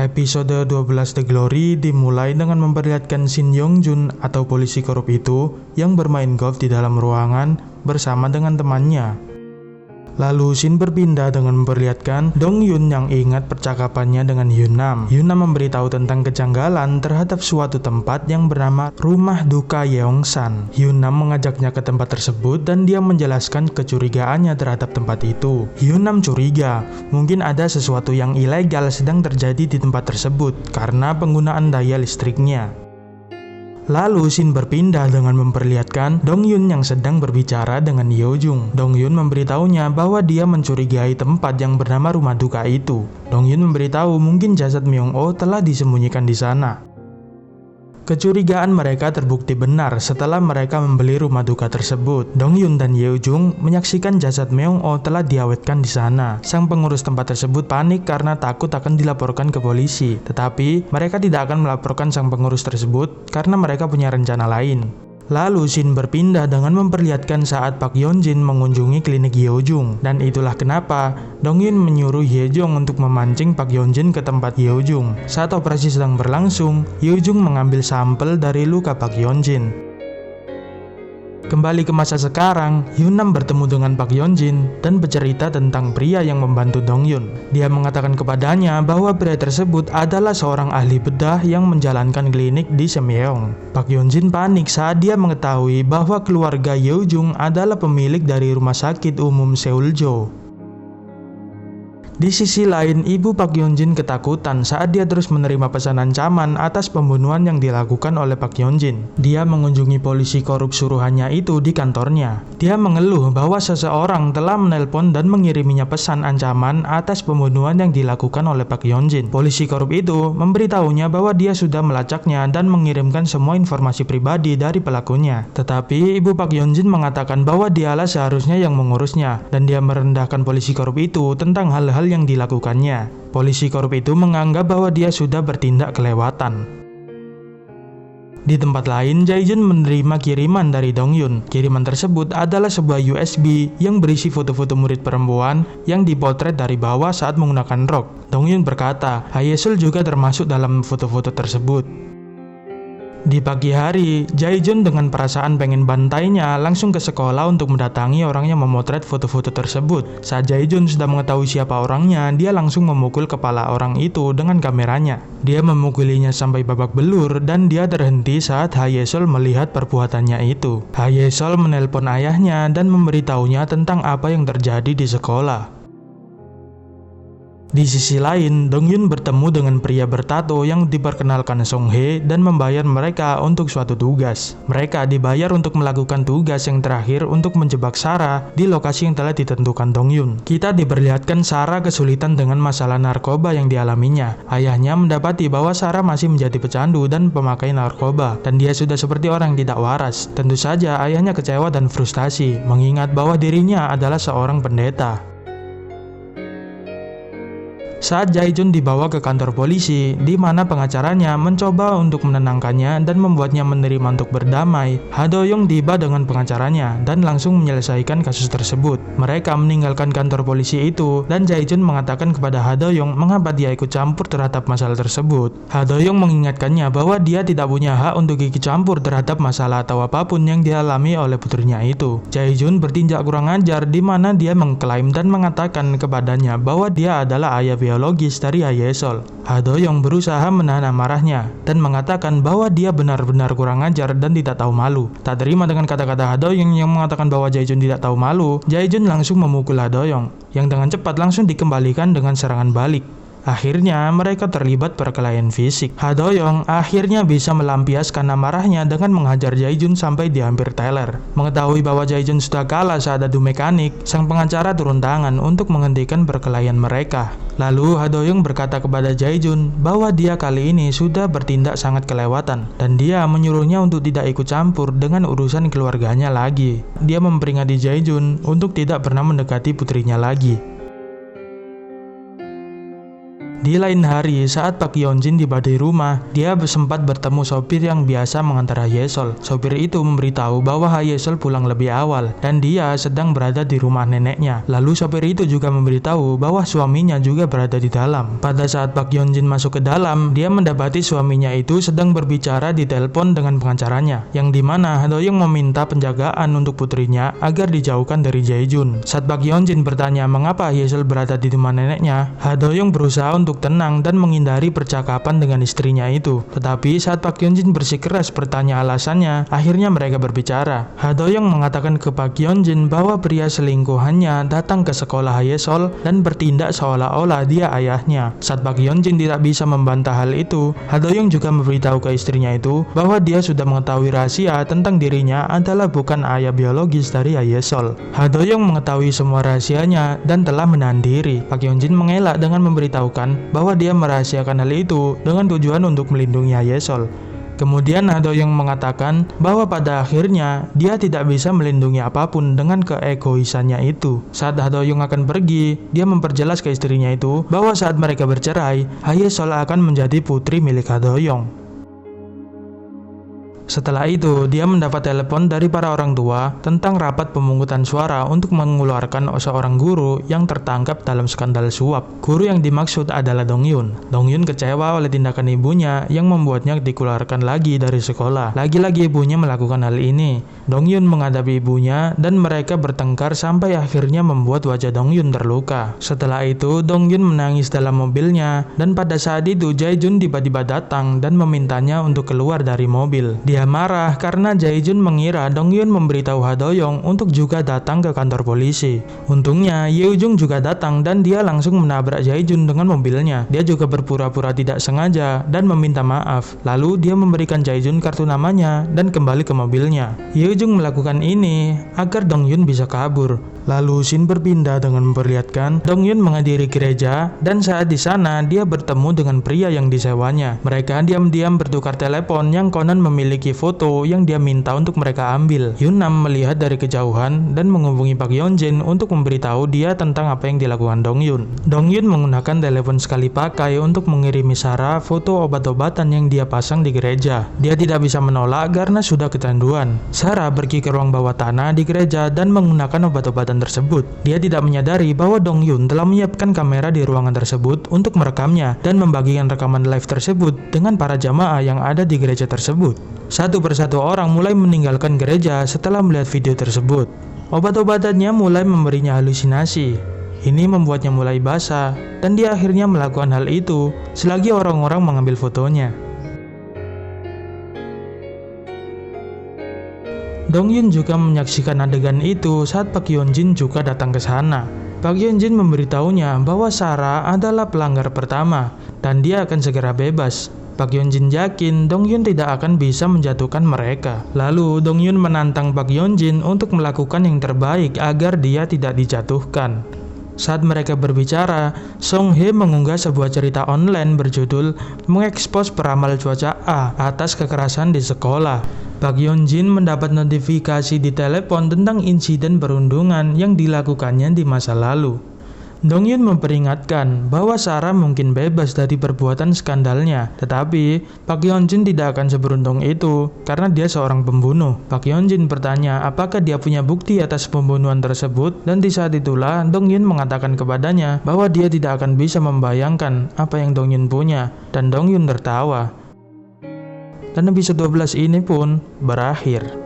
Episode 12 The Glory dimulai dengan memperlihatkan Shin Yong Jun atau polisi korup itu yang bermain golf di dalam ruangan bersama dengan temannya. Lalu Shin berpindah dengan memperlihatkan Dong Yun yang ingat percakapannya dengan Hyun Nam. Hyun Nam memberitahu tentang kejanggalan terhadap suatu tempat yang bernama Rumah Duka Yeongsan. Hyun Nam mengajaknya ke tempat tersebut dan dia menjelaskan kecurigaannya terhadap tempat itu. Hyun Nam curiga, mungkin ada sesuatu yang ilegal sedang terjadi di tempat tersebut karena penggunaan daya listriknya. Lalu Shin berpindah dengan memperlihatkan Dong Yun yang sedang berbicara dengan Yeo Jung. Dong Yun memberitahunya bahwa dia mencurigai tempat yang bernama Rumah Duka itu. Dong Yun memberitahu mungkin jasad Myung Oh telah disembunyikan di sana. Kecurigaan mereka terbukti benar setelah mereka membeli rumah duka tersebut. Dong Yun dan Yeo Jung menyaksikan jasad Myung Oh telah diawetkan di sana. Sang pengurus tempat tersebut panik karena takut akan dilaporkan ke polisi. Tetapi mereka tidak akan melaporkan sang pengurus tersebut karena mereka punya rencana lain. Lalu Shin berpindah dengan memperlihatkan saat Park Yeon Jin mengunjungi klinik Yeo Jung. Dan itulah kenapa Dong Yun menyuruh Yeo Jung untuk memancing Park Yeon Jin ke tempat Yeo Jung. Saat operasi sedang berlangsung, Yeo Jung mengambil sampel dari luka Park Yeon Jin. Kembali ke masa sekarang, Hyun Nam bertemu dengan Park Yeon Jin dan bercerita tentang pria yang membantu Dong Yun. Dia mengatakan kepadanya bahwa pria tersebut adalah seorang ahli bedah yang menjalankan klinik di Semyeong. Park Yeon Jin panik saat dia mengetahui bahwa keluarga Yeo Jung adalah pemilik dari rumah sakit umum Seuljo. Di sisi lain, ibu Park Yeon Jin ketakutan saat dia terus menerima pesan ancaman atas pembunuhan yang dilakukan oleh Park Yeon Jin. Dia mengunjungi polisi korup suruhannya itu di kantornya. Dia mengeluh bahwa seseorang telah menelpon dan mengiriminya pesan ancaman atas pembunuhan yang dilakukan oleh Park Yeon Jin. Polisi korup itu memberitahunya bahwa dia sudah melacaknya dan mengirimkan semua informasi pribadi dari pelakunya. Tetapi ibu Park Yeon Jin mengatakan bahwa dialah seharusnya yang mengurusnya dan dia merendahkan polisi korup itu tentang hal-hal yang dilakukannya. Polisi korup itu menganggap bahwa dia sudah bertindak kelewatan. Di tempat lain, Jae Jun menerima kiriman dari Dong Yun. Kiriman tersebut adalah sebuah USB yang berisi foto-foto murid perempuan yang dipotret dari bawah saat menggunakan rok. Dong Yun berkata, Hayesul juga termasuk dalam foto-foto tersebut. Di pagi hari, Jae Jun dengan perasaan pengen bantainya langsung ke sekolah untuk mendatangi orang yang memotret foto-foto tersebut. Saat Jae Jun sudah mengetahui siapa orangnya, dia langsung memukul kepala orang itu dengan kameranya. Dia memukulinya sampai babak belur dan dia terhenti saat Hayesul melihat perbuatannya itu. Hayesul menelpon ayahnya dan memberitahunya tentang apa yang terjadi di sekolah. Di sisi lain, Dong Yun bertemu dengan pria bertato yang diperkenalkan Song Hye dan membayar mereka untuk suatu tugas. Mereka dibayar untuk melakukan tugas yang terakhir untuk menjebak Sarah di lokasi yang telah ditentukan Dong Yun. Kita diperlihatkan Sarah kesulitan dengan masalah narkoba yang dialaminya. Ayahnya mendapati bahwa Sarah masih menjadi pecandu dan pemakai narkoba, dan dia sudah seperti orang yang tidak waras. Tentu saja ayahnya kecewa dan frustasi, mengingat bahwa dirinya adalah seorang pendeta. Saat Jae Jun dibawa ke kantor polisi, di mana pengacaranya mencoba untuk menenangkannya dan membuatnya menerima untuk berdamai, Ha Do Young tiba dengan pengacaranya dan langsung menyelesaikan kasus tersebut. Mereka meninggalkan kantor polisi itu dan Jae Jun mengatakan kepada Ha Do Young mengapa dia ikut campur terhadap masalah tersebut. Ha Do Young mengingatkannya bahwa dia tidak punya hak untuk ikut campur terhadap masalah atau apapun yang dialami oleh putrinya itu. Jae Jun bertindak kurang ajar di mana dia mengklaim dan mengatakan kepadanya bahwa dia adalah ayah biologis dari Hayesul. Ha Do Young berusaha menahan amarahnya dan mengatakan bahwa dia benar-benar kurang ajar dan tidak tahu malu. Tak terima dengan kata-kata Ha Do Young yang mengatakan bahwa Jae Jun tidak tahu malu, Jae Jun langsung memukul Ha Do Young yang dengan cepat langsung dikembalikan dengan serangan balik. Akhirnya mereka terlibat perkelahian fisik. Ha Do Young akhirnya bisa melampiaskan amarahnya dengan menghajar Jae Jun sampai dia hampir teler. Mengetahui bahwa Jae Jun sudah kalah saat adu mekanik, sang pengacara turun tangan untuk menghentikan perkelahian mereka. Lalu Ha Do Young berkata kepada Jae Jun bahwa dia kali ini sudah bertindak sangat kelewatan dan dia menyuruhnya untuk tidak ikut campur dengan urusan keluarganya lagi. Dia memperingati Jae Jun untuk tidak pernah mendekati putrinya lagi. Di lain hari, saat Pak Yeonjin tiba di rumah, dia sempat bertemu sopir yang biasa mengantar Haesol. Sopir itu memberitahu bahwa Haesol pulang lebih awal dan dia sedang berada di rumah neneknya. Lalu sopir itu juga memberitahu bahwa suaminya juga berada di dalam. Pada saat Pak Yeonjin masuk ke dalam, dia mendapati suaminya itu sedang berbicara di telepon dengan pengacaranya, yang dimana Ha Do-young meminta penjagaan untuk putrinya agar dijauhkan dari Jae-jun. Saat Pak Yeonjin bertanya mengapa Haesol berada di rumah neneknya, Ha Do-young berusaha untuk tenang dan menghindari percakapan dengan istrinya itu. Tetapi saat Pak Yeonjin bersikeras bertanya alasannya, akhirnya mereka berbicara. Ha Do-young mengatakan ke Pak Yeonjin bahwa pria selingkuhannya datang ke sekolah Haesol dan bertindak seolah-olah dia ayahnya. Saat Pak Yeonjin tidak bisa membantah hal itu, Ha Do-young juga memberitahu ke istrinya itu bahwa dia sudah mengetahui rahasia tentang dirinya adalah bukan ayah biologis dari Haesol. Ha Do-young mengetahui semua rahasianya dan telah menahan diri. Pak Yeonjin mengelak dengan memberitahukan bahwa dia merahasiakan hal itu dengan tujuan untuk melindungi Haesol. Kemudian Ha Do-young mengatakan bahwa pada akhirnya dia tidak bisa melindungi apapun dengan keegoisannya itu. Saat Ha Do-young akan pergi, dia memperjelas ke istrinya itu bahwa saat mereka bercerai, Haesol akan menjadi putri milik Ha Do-young. Setelah itu, dia mendapat telepon dari para orang tua tentang rapat pemungutan suara untuk mengeluarkan seorang guru yang tertangkap dalam skandal suap. Guru yang dimaksud adalah Dong-yun. Dong-yun kecewa oleh tindakan ibunya yang membuatnya dikeluarkan lagi dari sekolah. Lagi-lagi ibunya melakukan hal ini. Dong-yun menghadapi ibunya dan mereka bertengkar sampai akhirnya membuat wajah Dong-yun terluka. Setelah itu, Dong-yun menangis dalam mobilnya dan pada saat itu Jae-jun tiba-tiba datang dan memintanya untuk keluar dari mobil. Dia marah karena Jae-jun mengira Dong-yun memberitahu Ha Do-young untuk juga datang ke kantor polisi. Untungnya Yeojung juga datang dan dia langsung menabrak Jae-jun dengan mobilnya. Dia juga berpura-pura tidak sengaja dan meminta maaf. Lalu dia memberikan Jae-jun kartu namanya dan kembali ke mobilnya. Yeojung melakukan ini agar Dong-yun bisa kabur. Lalu scene berpindah dengan memperlihatkan Dong-yun menghadiri gereja dan saat di sana dia bertemu dengan pria yang disewanya. Mereka diam-diam bertukar telepon yang konon memiliki foto yang dia minta untuk mereka ambil. Yun-nam melihat dari kejauhan dan menghubungi Pak Yeonjin untuk memberitahu dia tentang apa yang dilakukan Dong-yun. Dong-yun menggunakan telepon sekali pakai untuk mengirimi Sarah foto obat-obatan yang dia pasang di gereja. Dia tidak bisa menolak karena sudah kecanduan. Sarah pergi ke ruang bawah tanah di gereja dan menggunakan obat-obatan tersebut. Dia tidak menyadari bahwa Dong-yun telah menyiapkan kamera di ruangan tersebut untuk merekamnya dan membagikan rekaman live tersebut dengan para jamaah yang ada di gereja tersebut. Satu persatu orang mulai meninggalkan gereja setelah melihat video tersebut. Obat-obatannya mulai memberinya halusinasi. Ini membuatnya mulai basah dan dia akhirnya melakukan hal itu selagi orang-orang mengambil fotonya. Dong-yun juga menyaksikan adegan itu saat Pak Yeonjin juga datang ke sana. Pak Yeonjin memberitahunya bahwa Sarah adalah pelanggar pertama dan dia akan segera bebas. Pak Yeonjin yakin Dong-yun tidak akan bisa menjatuhkan mereka. Lalu Dong-yun menantang Pak Yeonjin untuk melakukan yang terbaik agar dia tidak dijatuhkan. Saat mereka berbicara, Song Hye mengunggah sebuah cerita online berjudul "Mengekspos Peramal Cuaca A atas kekerasan di sekolah". Pak Yeonjin mendapat notifikasi di telepon tentang insiden perundungan yang dilakukannya di masa lalu. Dong-yun memperingatkan bahwa Sarah mungkin bebas dari perbuatan skandalnya, tetapi Pak Yeonjin tidak akan seberuntung itu karena dia seorang pembunuh. Pak Yeonjin bertanya apakah dia punya bukti atas pembunuhan tersebut dan di saat itulah Dong-yun mengatakan kepadanya bahwa dia tidak akan bisa membayangkan apa yang Dong-yun punya dan Dong-yun tertawa. Dan episode 12 ini pun berakhir.